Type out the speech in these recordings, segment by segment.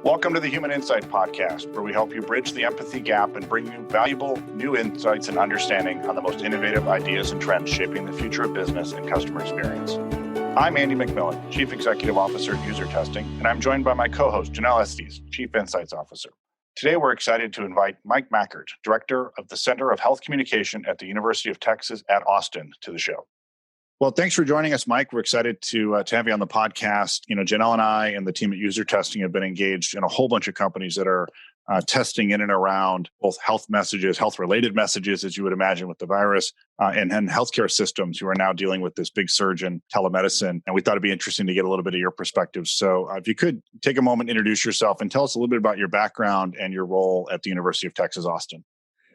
Welcome to the Human Insight Podcast, where we help you bridge the empathy gap and bring you valuable new insights and understanding on the most innovative ideas and trends shaping the future of business and customer experience. I'm Andy MacMillan, Chief Executive Officer at UserTesting, and I'm joined by my co-host, Janelle Estes, Chief Insights Officer. Today, we're excited to invite Mike Mackert, Director of the Center of Health Communication at the University of Texas at Austin, to the show. Well, thanks for joining us, Mike. We're excited to have you on the podcast. Janelle and I and the team at UserTesting have been engaged in a whole bunch of companies that are testing in and around both health messages, health-related messages, as you would imagine with the virus, and healthcare systems who are now dealing with this big surge in telemedicine. And we thought it'd be interesting to get a little bit of your perspective. So if you could take a moment, introduce yourself, and tell us a little bit about your background and your role at the University of Texas, Austin.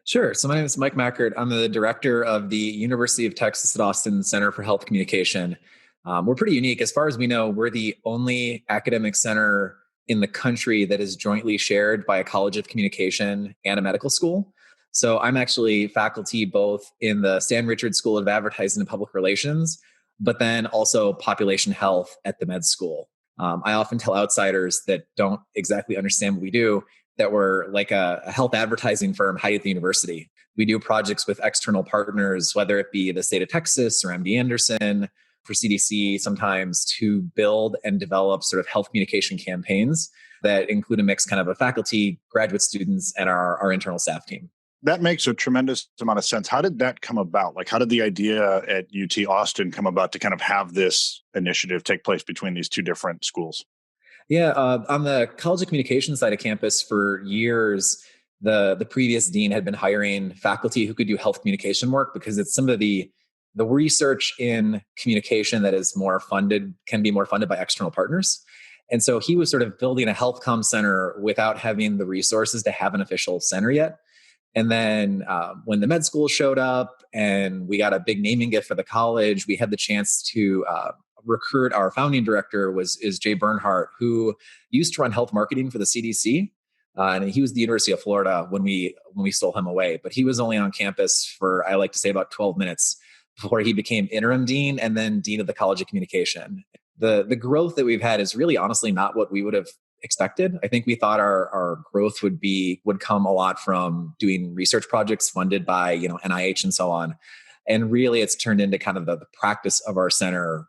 Sure. So my name is Mike Mackert. I'm the director of the University of Texas at Austin Center for Health Communication. We're pretty unique. As far as we know, we're the only academic center in the country that is jointly shared by a college of communication and a medical school. So I'm actually faculty both in the Stan Richards School of Advertising and Public Relations, but then also population health at the med school. I often tell outsiders that don't exactly understand what we do that we're like a health advertising firm hiding at the university. We do projects with external partners, whether it be the state of Texas or MD Anderson, for CDC sometimes, to build and develop sort of health communication campaigns that include a mix kind of faculty, graduate students, and our internal staff team. That makes a tremendous amount of sense. How did that come about? Like, how did the idea at UT Austin come about to kind of have this initiative take place between these two different schools? Yeah, on the College of Communication side of campus for years, the previous dean had been hiring faculty who could do health communication work because it's some of the research in communication that is can be more funded by external partners. And so he was sort of building a health comm center without having the resources to have an official center yet. And then when the med school showed up and we got a big naming gift for the college, we had the chance to recruit. Our founding director is Jay Bernhardt, who used to run health marketing for the CDC. And he was the University of Florida when we stole him away. But he was only on campus for, I like to say, about 12 minutes before he became interim dean and then dean of the College of Communication. The growth that we've had is really honestly not what we would have expected. I think we thought our growth would come a lot from doing research projects funded by NIH and so on. And really it's turned into kind of the practice of our center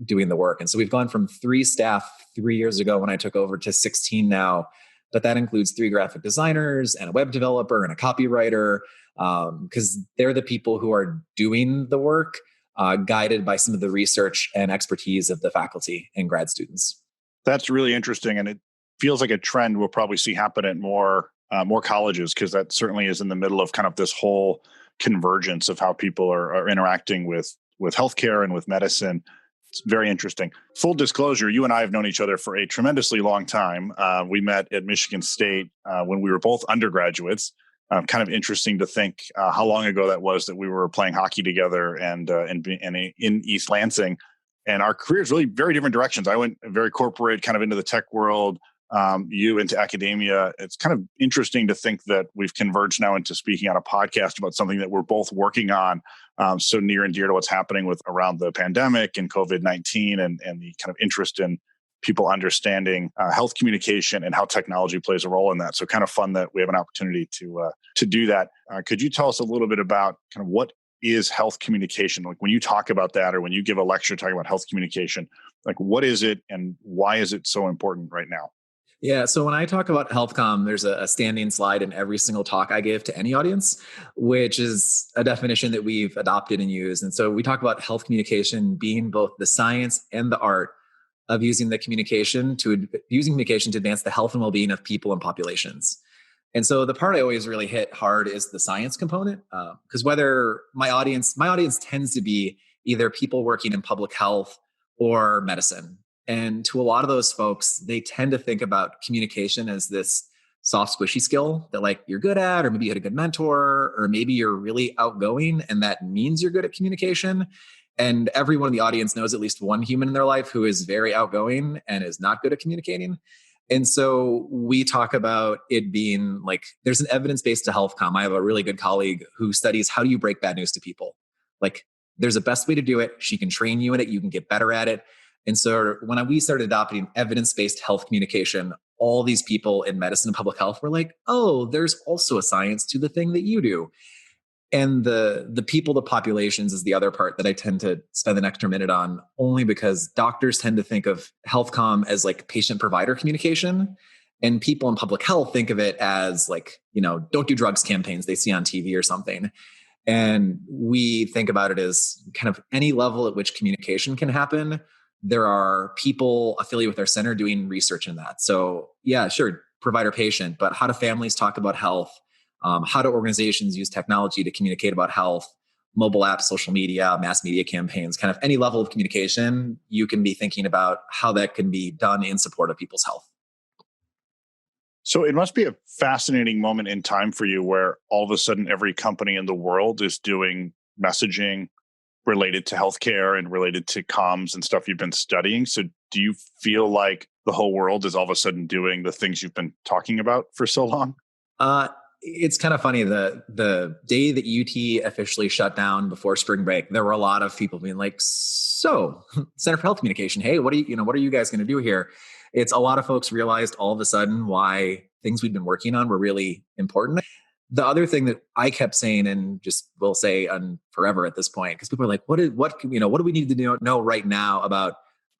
doing the work. And so we've gone from 3 staff 3 years ago when I took over to 16 now, but that includes 3 graphic designers and a web developer and a copywriter, because they're the people who are doing the work, guided by some of the research and expertise of the faculty and grad students. That's really interesting. And it feels like a trend we'll probably see happen at more colleges, because that certainly is in the middle of kind of this whole convergence of how people are interacting with healthcare and with medicine. It's very interesting. Full disclosure, you and I have known each other for a tremendously long time. We met at Michigan State when we were both undergraduates. Kind of interesting to think how long ago that was that we were playing hockey together and in East Lansing. And our careers really very different directions. I went very corporate, kind of into the tech world, you into academia. It's kind of interesting to think that we've converged now into speaking on a podcast about something that we're both working on so near and dear to what's happening with around the pandemic and COVID-19 and the kind of interest in people understanding health communication and how technology plays a role in that. So kind of fun that we have an opportunity to do that. Could you tell us a little bit about kind of what is health communication? Like when you talk about that or when you give a lecture talking about health communication, like what is it and why is it so important right now? Yeah. So when I talk about health comm, there's a standing slide in every single talk I give to any audience, which is a definition that we've adopted and used. And so we talk about health communication being both the science and the art of using communication to advance the health and well-being of people and populations. And so the part I always really hit hard is the science component, because whether my audience tends to be either people working in public health or medicine. And to a lot of those folks, they tend to think about communication as this soft, squishy skill that like you're good at, or maybe you had a good mentor, or maybe you're really outgoing and that means you're good at communication. And everyone in the audience knows at least one human in their life who is very outgoing and is not good at communicating. And so we talk about it being like, there's an evidence-based to health comm. I have a really good colleague who studies how do you break bad news to people? Like there's a best way to do it. She can train you in it. You can get better at it. And so when we started adopting evidence-based health communication, all these people in medicine and public health were like, oh, there's also a science to the thing that you do. And the people, the populations is the other part that I tend to spend an extra minute on, only because doctors tend to think of health comm as like patient provider communication. And people in public health think of it as like, don't do drugs campaigns they see on TV or something. And we think about it as kind of any level at which communication can happen. There are people affiliated with our center doing research in that. So yeah, sure, provider patient, but how do families talk about health? How do organizations use technology to communicate about health? Mobile apps, social media, mass media campaigns, kind of any level of communication, you can be thinking about how that can be done in support of people's health. So it must be a fascinating moment in time for you where all of a sudden every company in the world is doing messaging related to healthcare and related to comms and stuff you've been studying. So do you feel like the whole world is all of a sudden doing the things you've been talking about for so long? It's kind of funny. The day that UT officially shut down before spring break, there were a lot of people being like, so Center for Health Communication, hey, what are you guys going to do here? It's a lot of folks realized all of a sudden why things we'd been working on were really important. The other thing that I kept saying, and just will say on forever at this point, because people are like, what do we need to know right now about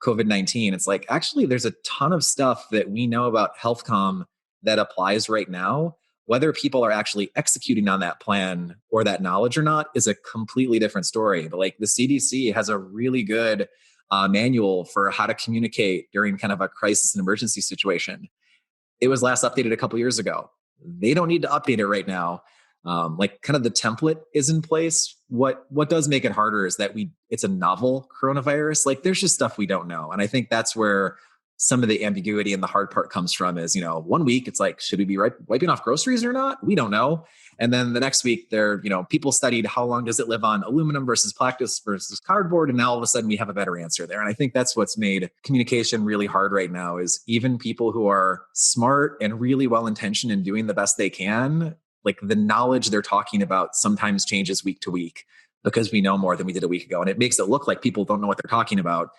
COVID-19? It's like, actually, there's a ton of stuff that we know about health comm that applies right now. Whether people are actually executing on that plan or that knowledge or not is a completely different story. But like the CDC has a really good manual for how to communicate during kind of a crisis and emergency situation. It was last updated a couple years ago. They don't need to update it right now. Like kind of the template is in place. What does make it harder is that it's a novel coronavirus. Like there's just stuff we don't know. And I think that's where some of the ambiguity and the hard part comes from is, 1 week it's like, should we be wiping off groceries or not? We don't know. And then the next week people studied how long does it live on aluminum versus plastic versus cardboard. And now all of a sudden we have a better answer there. And I think that's what's made communication really hard right now is even people who are smart and really well-intentioned and doing the best they can, like the knowledge they're talking about sometimes changes week to week because we know more than we did a week ago. And it makes it look like people don't know what they're talking about.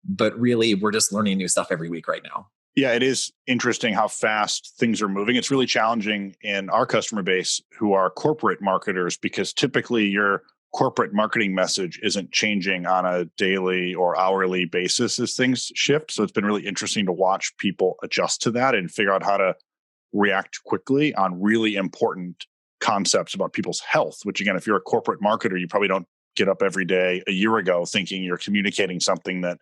But really, we're just learning new stuff every week right now. Yeah, it is interesting how fast things are moving. It's really challenging in our customer base who are corporate marketers because typically your corporate marketing message isn't changing on a daily or hourly basis as things shift. So it's been really interesting to watch people adjust to that and figure out how to react quickly on really important concepts about people's health, which again, if you're a corporate marketer, you probably don't get up every day a year ago thinking you're communicating something that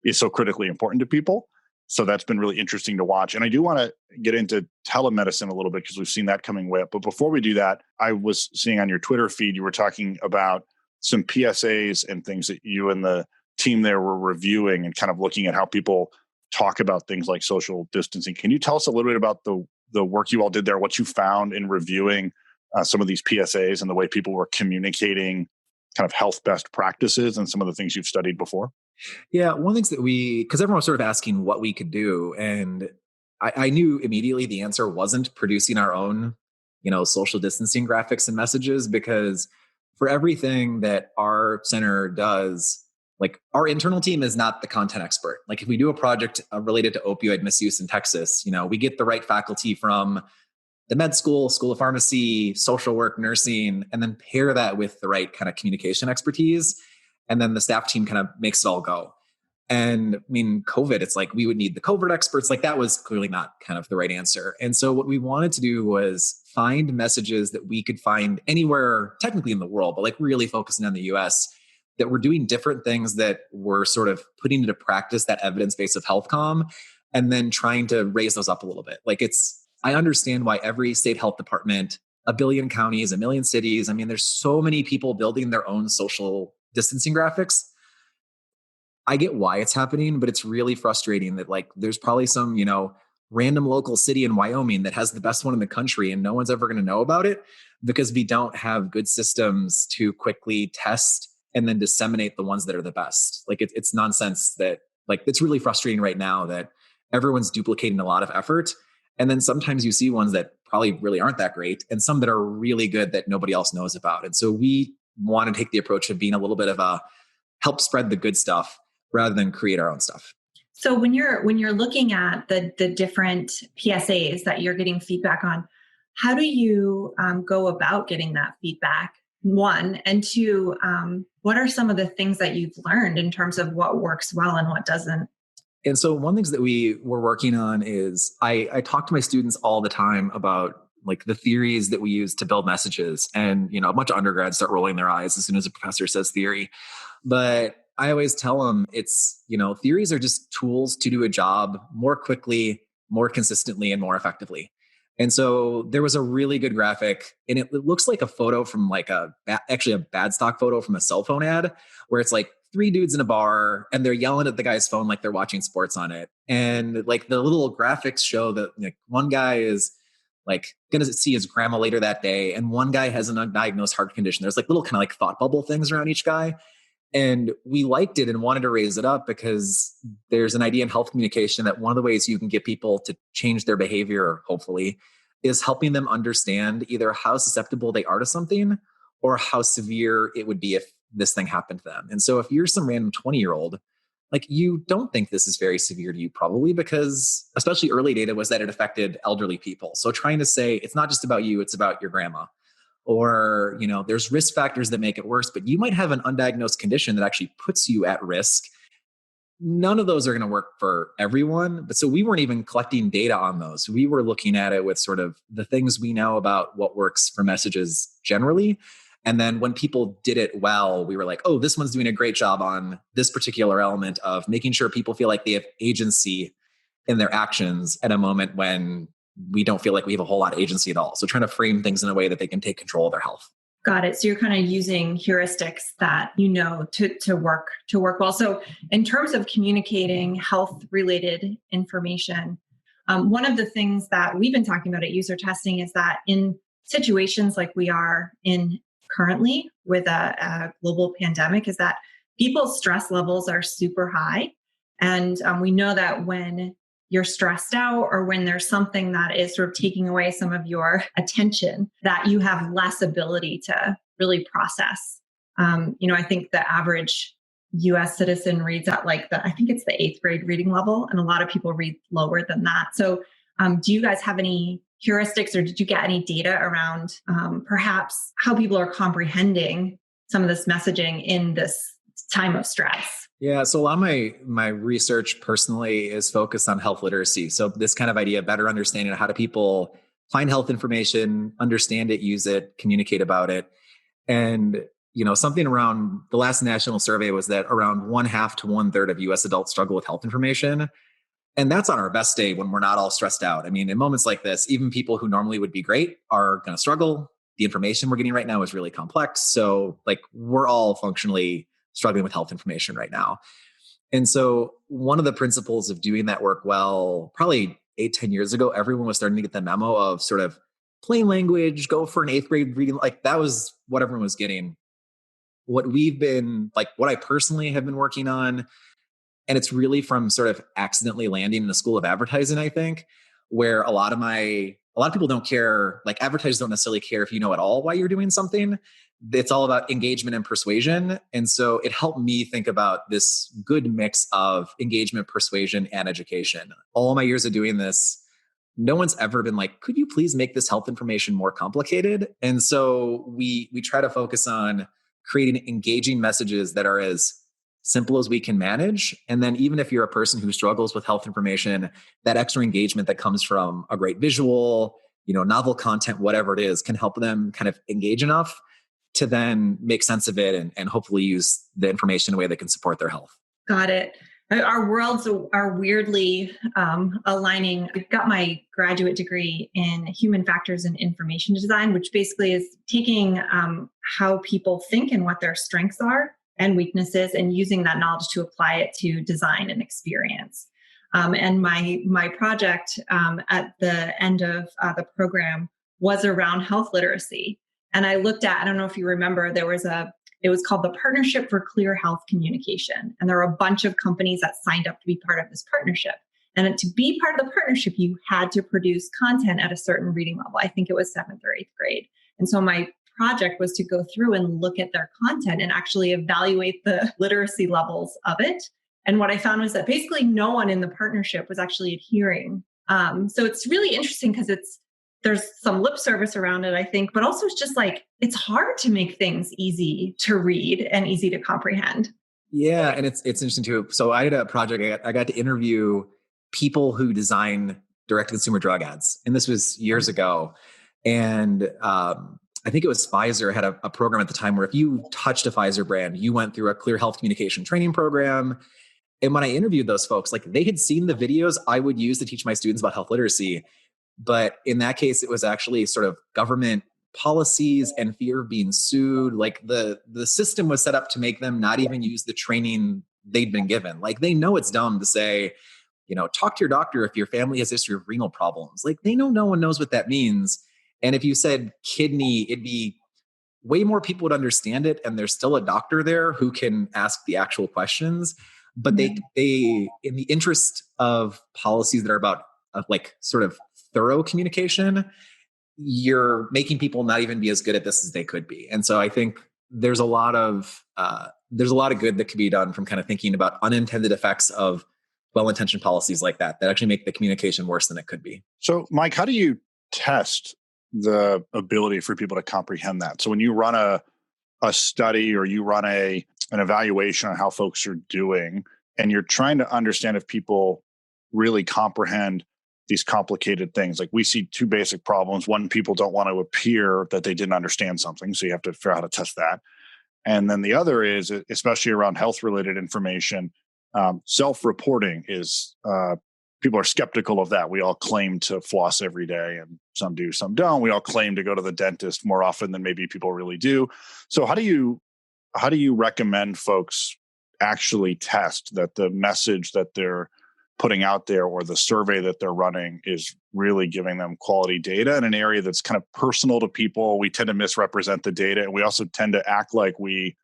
is so critically important to people. So that's been really interesting to watch. And I do want to get into telemedicine a little bit because we've seen that coming way up. But before we do that, I was seeing on your Twitter feed, you were talking about some PSAs and things that you and the team there were reviewing and kind of looking at how people talk about things like social distancing. Can you tell us a little bit about the work you all did there, what you found in reviewing some of these PSAs and the way people were communicating kind of health best practices and some of the things you've studied before? Yeah, one of the things that because everyone was sort of asking what we could do. And I knew immediately the answer wasn't producing our own, social distancing graphics and messages, because for everything that our center does, like our internal team is not the content expert. Like if we do a project related to opioid misuse in Texas, we get the right faculty from the med school of pharmacy, social work, nursing, and then pair that with the right kind of communication expertise. And then the staff team kind of makes it all go. And I mean, COVID, it's like we would need the COVID experts. Like that was clearly not kind of the right answer. And so what we wanted to do was find messages that we could find anywhere technically in the world, but like really focusing on the US, that were doing different things that were sort of putting into practice that evidence base of health comm and then trying to raise those up a little bit. Like I understand why every state health department, a billion counties, a million cities, I mean, there's so many people building their own social distancing graphics. I get why it's happening, but it's really frustrating that like there's probably some, random local city in Wyoming that has the best one in the country and no one's ever going to know about it because we don't have good systems to quickly test and then disseminate the ones that are the best. Like it's nonsense that like it's really frustrating right now that everyone's duplicating a lot of effort. And then sometimes you see ones that probably really aren't that great and some that are really good that nobody else knows about. And so we want to take the approach of being a little bit of a help spread the good stuff rather than create our own stuff. So when you're looking at the different PSAs that you're getting feedback on, how do you go about getting that feedback? One, and two, what are some of the things that you've learned in terms of what works well and what doesn't? And so one of the things that we were working on is I talk to my students all the time about like the theories that we use to build messages. And, a bunch of undergrads start rolling their eyes as soon as a professor says theory. But I always tell them theories are just tools to do a job more quickly, more consistently, and more effectively. And so there was a really good graphic, and it looks like a photo from like actually a bad stock photo from a cell phone ad, where it's like 3 dudes in a bar and they're yelling at the guy's phone like they're watching sports on it. And like the little graphics show that like one guy is like going to see his grandma later that day, and one guy has an undiagnosed heart condition. There's like little kind of like thought bubble things around each guy. And we liked it and wanted to raise it up because there's an idea in health communication that one of the ways you can get people to change their behavior, hopefully, is helping them understand either how susceptible they are to something or how severe it would be if this thing happened to them. And so if you're some random 20-year-old, like you don't think this is very severe to you probably, because especially early data was that it affected elderly people. So trying to say it's not just about you, it's about your grandma. Or, there's risk factors that make it worse, but you might have an undiagnosed condition that actually puts you at risk. None of those are going to work for everyone. But so we weren't even collecting data on those. We were looking at it with sort of the things we know about what works for messages generally. And then when people did it well, we were like, oh, this one's doing a great job on this particular element of making sure people feel like they have agency in their actions at a moment when we don't feel like we have a whole lot of agency at all. So trying to frame things in a way that they can take control of their health. Got it. So you're kind of using heuristics that to work well. So in terms of communicating health related information, one of the things that we've been talking about at UserTesting is that in situations like we are in currently with a global pandemic, is that people's stress levels are super high. And we know that when you're stressed out or when there's something that is sort of taking away some of your attention, that you have less ability to really process. I think the average US citizen reads at I think it's the 8th grade reading level, and a lot of people read lower than that. So do you guys have any heuristics, or did you get any data around perhaps how people are comprehending some of this messaging in this time of stress? Yeah, so a lot of my research personally is focused on health literacy. So this kind of idea, better understanding of how do people find health information, understand it, use it, communicate about it. And, something around the last national survey was that around 1/2 to 1/3 of US adults struggle with health information. And that's on our best day when we're not all stressed out. I mean, in moments like this, even people who normally would be great are going to struggle. The information we're getting right now is really complex. So we're all functionally struggling with health information right now. And so one of the principles of doing that work well, probably 8-10 years ago, everyone was starting to get the memo of sort of plain language, go for an 8th grade reading. That was what everyone was getting. What I personally have been working on, and it's really from sort of accidentally landing in the school of advertising, I think, where a lot of people don't care, advertisers don't necessarily care if you know at all why you're doing something. It's all about engagement and persuasion. And so it helped me think about this good mix of engagement, persuasion, and education. All my years of doing this, no one's ever been like, could you please make this health information more complicated? And so we try to focus on creating engaging messages that are as simple as we can manage. And then even if you're a person who struggles with health information, that extra engagement that comes from a great visual, novel content, whatever it is, can help them kind of engage enough to then make sense of it and hopefully use the information in a way that can support their health. Got it. Our worlds are weirdly aligning. I got my graduate degree in human factors and information design, which basically is taking how people think and what their strengths are and weaknesses, and using that knowledge to apply it to design and experience. And my project at the end of the program was around health literacy. And I looked at, I don't know if you remember, it was called the Partnership for Clear Health Communication. And there were a bunch of companies that signed up to be part of this partnership. And to be part of the partnership, you had to produce content at a certain reading level. I think it was 7th or 8th grade. And so my project was to go through and look at their content and actually evaluate the literacy levels of it And what I found was that basically no one in the partnership was actually adhering. So it's really interesting because there's some lip service around it, I think, but also it's just like, it's hard to make things easy to read and easy to comprehend. Yeah. And it's interesting too. So I had a project, I got to interview people who design direct to consumer drug ads. And this was years ago. And I think it was Pfizer had a program at the time where if you touched a Pfizer brand, you went through a clear health communication training program. And when I interviewed those folks, like they had seen the videos I would use to teach my students about health literacy. But in that case, it was actually sort of government policies and fear of being sued. Like the system was set up to make them not even use the training they'd been given. Like they know it's dumb to say, talk to your doctor if your family has a history of renal problems. Like they know no one knows what that means. And if you said kidney, it'd be way more people would understand it. And there's still a doctor there who can ask the actual questions. But they in the interest of policies that are about like sort of thorough communication, you're making people not even be as good at this as they could be. And so I think there's a lot of good that could be done from kind of thinking about unintended effects of well-intentioned policies like that actually make the communication worse than it could be. So, Mike, how do you test the ability for people to comprehend that? So when you run a study or you run an evaluation on how folks are doing, and you're trying to understand if people really comprehend these complicated things. Like we see two basic problems. One, people don't want to appear that they didn't understand something. So you have to figure out how to test that. And then the other is, especially around health-related information, self-reporting is, people are skeptical of that. We all claim to floss every day, and some do, some don't. We all claim to go to the dentist more often than maybe people really do. So how do you recommend folks actually test that the message that they're putting out there or the survey that they're running is really giving them quality data in an area that's kind of personal to people? We tend to misrepresent the data, and we also tend to act like we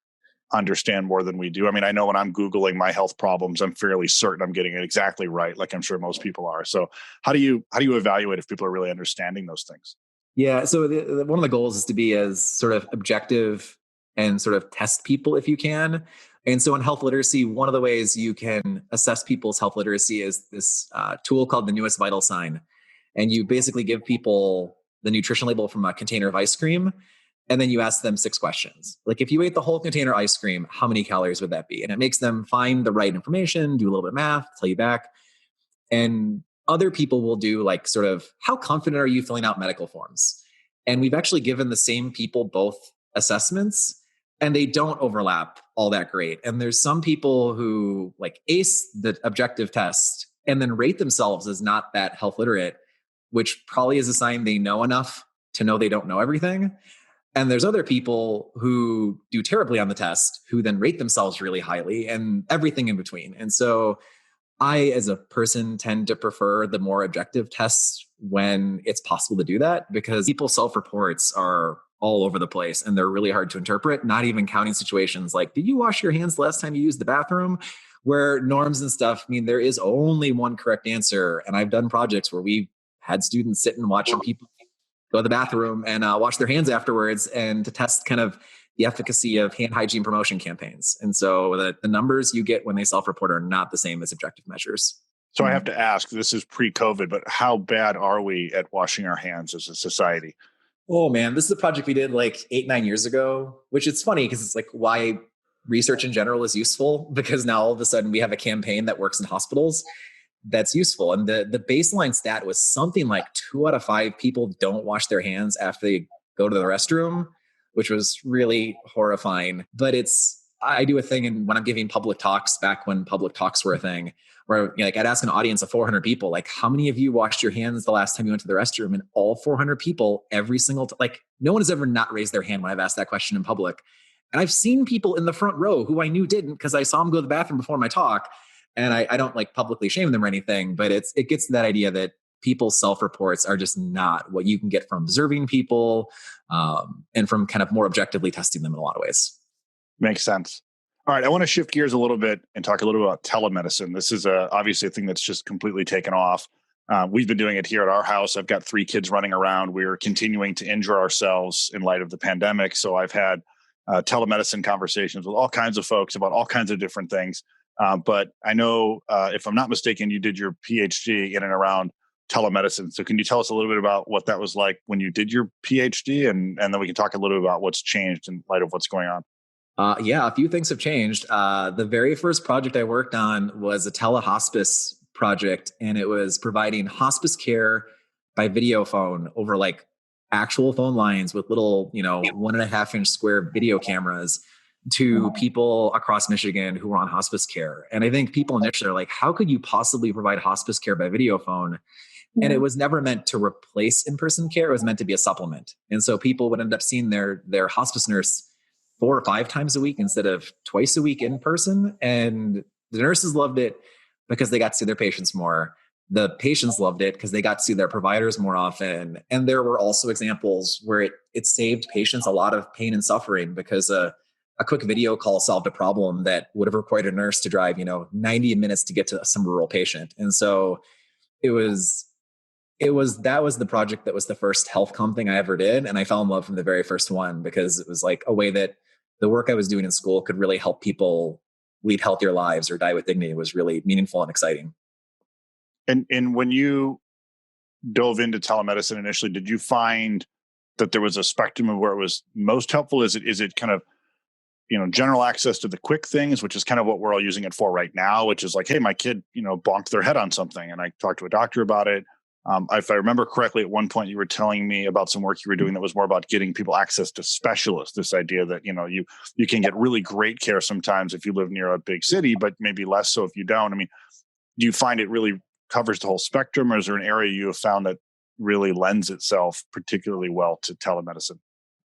understand more than we do. I mean, I know when I'm Googling my health problems, I'm fairly certain I'm getting it exactly right, like I'm sure most people are. So how do you evaluate if people are really understanding those things? Yeah. So one of the goals is to be as sort of objective and sort of test people if you can. And so in health literacy, one of the ways you can assess people's health literacy is this tool called the newest vital sign. And you basically give people the nutrition label from a container of ice cream, and then you ask them 6 questions. Like if you ate the whole container of ice cream, how many calories would that be? And it makes them find the right information, do a little bit of math, tell you back. And other people will do like sort of, how confident are you filling out medical forms? And we've actually given the same people both assessments, and they don't overlap all that great. And there's some people who like ace the objective test and then rate themselves as not that health literate, which probably is a sign they know enough to know they don't know everything. And there's other people who do terribly on the test who then rate themselves really highly and everything in between. And so I, as a person, tend to prefer the more objective tests when it's possible to do that, because people's self-reports are all over the place and they're really hard to interpret, not even counting situations like, did you wash your hands the last time you used the bathroom? Where norms and stuff, I mean, there is only one correct answer. And I've done projects where we've had students sit and watch people go to the bathroom and wash their hands afterwards, and to test kind of the efficacy of hand hygiene promotion campaigns. And so the numbers you get when they self-report are not the same as objective measures. So I have to ask, this is pre-COVID, but how bad are we at washing our hands as a society? Oh man, this is a project we did like 8-9 years ago, which it's funny because it's like why research in general is useful, because now all of a sudden we have a campaign that works in hospitals that's useful. And the baseline stat was something like 2 out of 5 people don't wash their hands after they go to the restroom, which was really horrifying. But I do a thing, and when I'm giving public talks, back when public talks were a thing, where like I'd ask an audience of 400 people, like, how many of you washed your hands the last time you went to the restroom? And all 400 people, every single like no one has ever not raised their hand when I've asked that question in public. And I've seen people in the front row who I knew didn't, because I saw them go to the bathroom before my talk. And I don't like publicly shame them or anything, but it gets to that idea that people's self-reports are just not what you can get from observing people and from kind of more objectively testing them in a lot of ways. Makes sense. All right, I want to shift gears a little bit and talk a little bit about telemedicine. This is obviously a thing that's just completely taken off. We've been doing it here at our house. I've got 3 kids running around. We're continuing to injure ourselves in light of the pandemic. So I've had telemedicine conversations with all kinds of folks about all kinds of different things. But I know, if I'm not mistaken, you did your PhD in and around telemedicine. So can you tell us a little bit about what that was like when you did your PhD? And then we can talk a little bit about what's changed in light of what's going on. Yeah, a few things have changed. The very first project I worked on was a telehospice project, and it was providing hospice care by video phone over like actual phone lines with little, 1.5 inch square video cameras to people across Michigan who were on hospice care. And I think people initially are like, how could you possibly provide hospice care by video phone? And it was never meant to replace in-person care. It was meant to be a supplement. And so people would end up seeing their hospice nurse 4 or 5 times a week instead of twice a week in person. And the nurses loved it because they got to see their patients more. The patients loved it because they got to see their providers more often. And there were also examples where it saved patients a lot of pain and suffering because a quick video call solved a problem that would have required a nurse to drive, 90 minutes to get to some rural patient. And so that was the project that was the first health comm thing I ever did. And I fell in love from the very first one because it was like a way that the work I was doing in school could really help people lead healthier lives or die with dignity. It was really meaningful and exciting. And when you dove into telemedicine initially, did you find that there was a spectrum of where it was most helpful? Is it kind of, general access to the quick things, which is kind of what we're all using it for right now, which is like, hey, my kid, bonked their head on something, and I talked to a doctor about it. If I remember correctly, at one point you were telling me about some work you were doing that was more about getting people access to specialists. This idea that, you can get really great care sometimes if you live near a big city, but maybe less so if you don't. I mean, do you find it really covers the whole spectrum, or is there an area you have found that really lends itself particularly well to telemedicine?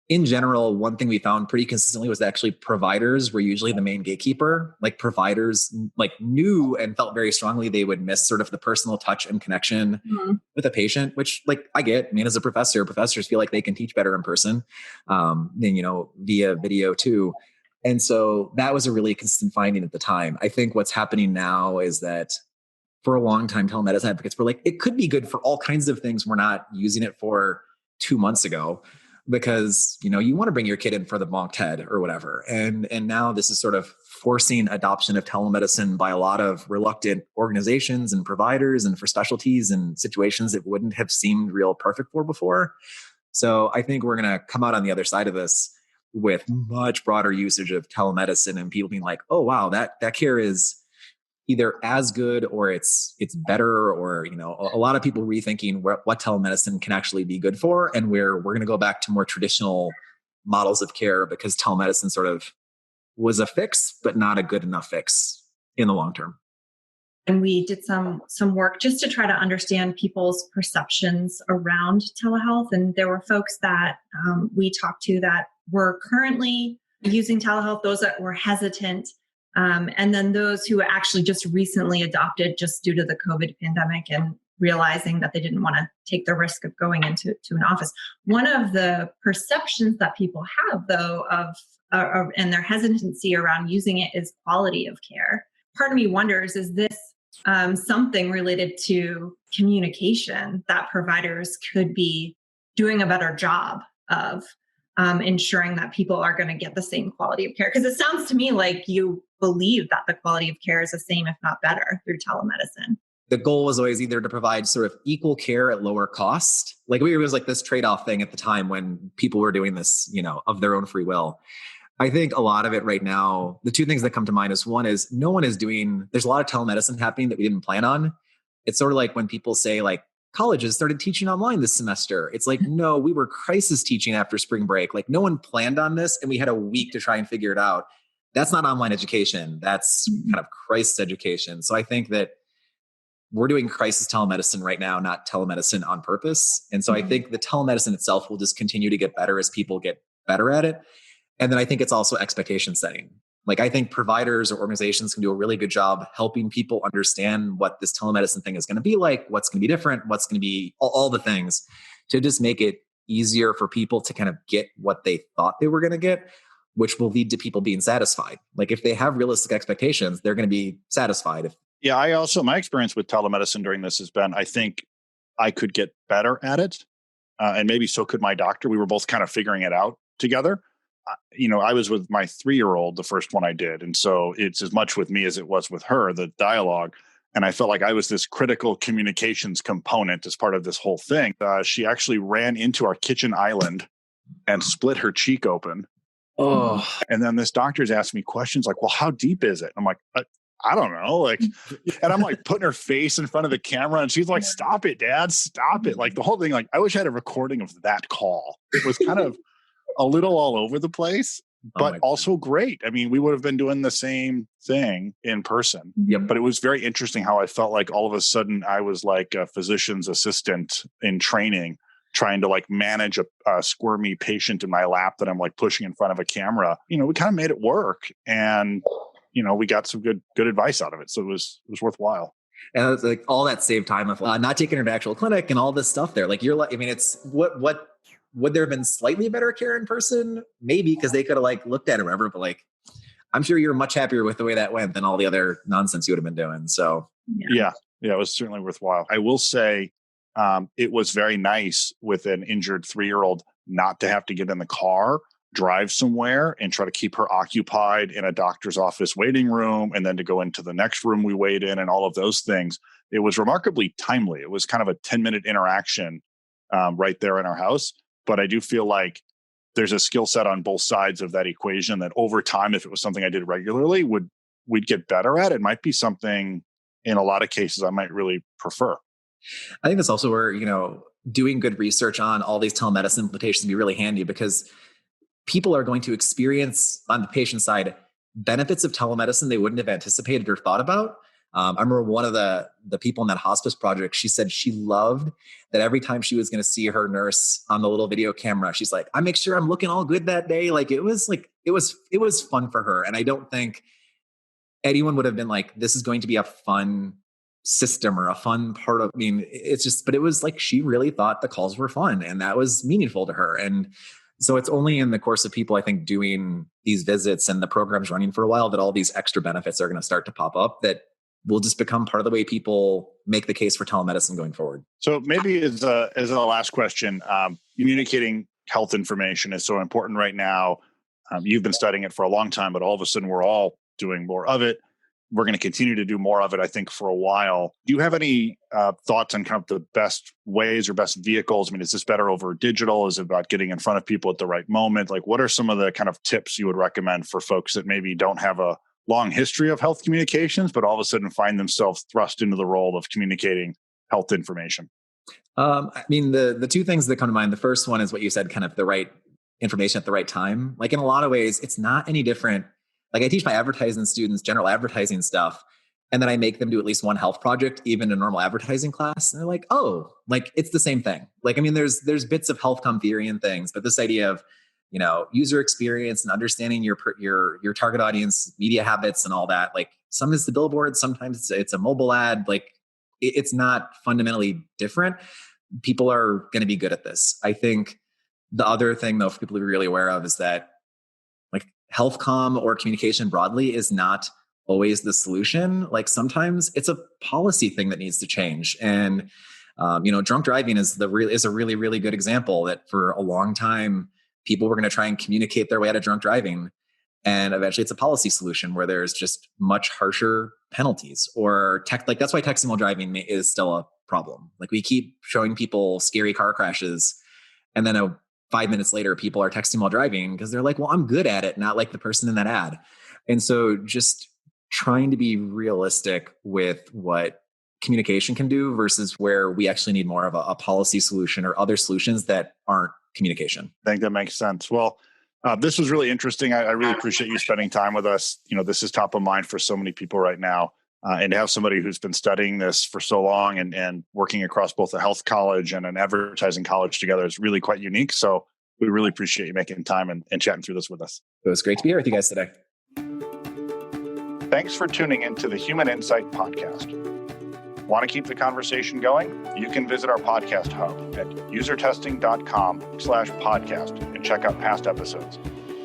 In general, one thing we found pretty consistently was that actually providers were usually the main gatekeeper. Like providers knew and felt very strongly they would miss sort of the personal touch and connection with a patient, which I get. I mean, as a professor, professors feel like they can teach better in person than, via video too. And so that was a really consistent finding at the time. I think what's happening now is that for a long time, telemedicine advocates were like, it could be good for all kinds of things we're not using it for 2 months ago. Because, you want to bring your kid in for the bonked head or whatever. And now this is sort of forcing adoption of telemedicine by a lot of reluctant organizations and providers and for specialties and situations that wouldn't have seemed real perfect for before. So I think we're going to come out on the other side of this with much broader usage of telemedicine and people being like, oh, wow, that care is either as good or it's better, or a lot of people rethinking what telemedicine can actually be good for, and where we're going to go back to more traditional models of care because telemedicine sort of was a fix but not a good enough fix in the long term. And we did some work just to try to understand people's perceptions around telehealth. And there were folks that we talked to that were currently using telehealth, those that were hesitant. And then those who actually just recently adopted just due to the COVID pandemic and realizing that they didn't want to take the risk of going into an office. One of the perceptions that people have, though, of and their hesitancy around using it is quality of care. Part of me wonders, is this something related to communication that providers could be doing a better job of ensuring that people are going to get the same quality of care? Because it sounds to me like you believe that the quality of care is the same, if not better, through telemedicine. The goal was always either to provide sort of equal care at lower cost. It was like this trade-off thing at the time when people were doing this, of their own free will. I think a lot of it right now, the two things that come to mind is one is there's a lot of telemedicine happening that we didn't plan on. It's sort of like when people say colleges started teaching online this semester. It's like, no, we were crisis teaching after spring break. No one planned on this and we had a week to try and figure it out. That's not online education. That's kind of crisis education. So I think that we're doing crisis telemedicine right now, not telemedicine on purpose. And so I think the telemedicine itself will just continue to get better as people get better at it. And then I think it's also expectation setting. I think providers or organizations can do a really good job helping people understand what this telemedicine thing is going to be like, what's going to be different, what's going to be all the things to just make it easier for people to kind of get what they thought they were going to get, which will lead to people being satisfied. If they have realistic expectations, they're going to be satisfied. Yeah, my experience with telemedicine during this has been, I think I could get better at it. And maybe so could my doctor. We were both kind of figuring it out together. I was with my 3-year-old, the first one I did. And so it's as much with me as it was with her, the dialogue. And I felt like I was this critical communications component as part of this whole thing. She actually ran into our kitchen island and split her cheek open. Oh, And then this doctor's asked me questions like, well, how deep is it? I'm like, I don't know. Like, and I'm like putting her face in front of the camera and she's like, stop it, Dad, stop it. Like the whole thing, like I wish I had a recording of that call. It was kind of a little all over the place, but also great. I mean, we would have been doing the same thing in person. Yep. But it was very interesting how I felt like all of a sudden I was like a physician's assistant in training, trying to like manage a squirmy patient in my lap that I'm like pushing in front of a camera. We kind of made it work, and we got some good advice out of it. So it was worthwhile. And it was like all that saved time of not taking her to actual clinic and all this stuff there. Like it's what would there have been slightly better care in person? Maybe, because they could have like looked at it or whatever, but like I'm sure you're much happier with the way that went than all the other nonsense you would have been doing. So yeah, it was certainly worthwhile. I will say it was very nice with an injured 3-year-old not to have to get in the car, drive somewhere, and try to keep her occupied in a doctor's office waiting room, and then to go into the next room we wait in and all of those things. It was remarkably timely. It was kind of a 10-minute interaction right there in our house. But I do feel like there's a skill set on both sides of that equation that over time, if it was something I did regularly, we'd get better at. It might be something in a lot of cases I might really prefer. I think that's also where, doing good research on all these telemedicine implications would be really handy, because people are going to experience on the patient side benefits of telemedicine they wouldn't have anticipated or thought about. I remember one of the people in that hospice project, she said she loved that every time she was going to see her nurse on the little video camera, she's like, I make sure I'm looking all good that day. Like it was fun for her. And I don't think anyone would have been like, this is going to be a fun system or a fun part of, but it was like, she really thought the calls were fun and that was meaningful to her. And so it's only in the course of people, I think, doing these visits and the programs running for a while that all these extra benefits are going to start to pop up that will just become part of the way people make the case for telemedicine going forward. So maybe as a last question, communicating health information is so important right now. You've been studying it for a long time, but all of a sudden we're all doing more of it. We're going to continue to do more of it, I think, for a while. Do you have any thoughts on kind of the best ways or best vehicles? I mean, is this better over digital? Is it about getting in front of people at the right moment? Like, what are some of the kind of tips you would recommend for folks that maybe don't have a long history of health communications, but all of a sudden find themselves thrust into the role of communicating health information? The two things that come to mind, the first one is what you said, kind of the right information at the right time. Like in a lot of ways, it's not any different. Like I teach my advertising students general advertising stuff, and then I make them do at least one health project, even in a normal advertising class. And they're like, oh, like it's the same thing. Like, there's bits of health com theory and things, but this idea of, user experience and understanding your target audience, media habits and all that, like some is the billboard, sometimes it's a mobile ad. Like it's not fundamentally different. People are going to be good at this. I think the other thing though, for people to be really aware of is that like health comm or communication broadly is not always the solution. Like sometimes it's a policy thing that needs to change. And, drunk driving is a really, really good example that for a long time, people were going to try and communicate their way out of drunk driving. And eventually it's a policy solution where there's just much harsher penalties or that's why texting while driving is still a problem. Like we keep showing people scary car crashes. And then 5 minutes later, people are texting while driving because they're like, well, I'm good at it, not like the person in that ad. And so just trying to be realistic with what communication can do versus where we actually need more of a policy solution or other solutions that aren't communication. I think that makes sense. Well, this was really interesting. I really appreciate you spending time with us. This is top of mind for so many people right now. And to have somebody who's been studying this for so long and working across both a health college and an advertising college together is really quite unique. So we really appreciate you making time and chatting through this with us. It was great to be here with you guys today. Thanks for tuning into the Human Insight Podcast. Want to keep the conversation going? You can visit our podcast hub at usertesting.com/podcast and check out past episodes.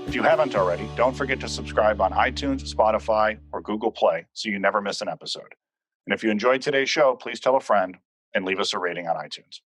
If you haven't already, don't forget to subscribe on iTunes, Spotify, or Google Play so you never miss an episode. And if you enjoyed today's show, please tell a friend and leave us a rating on iTunes.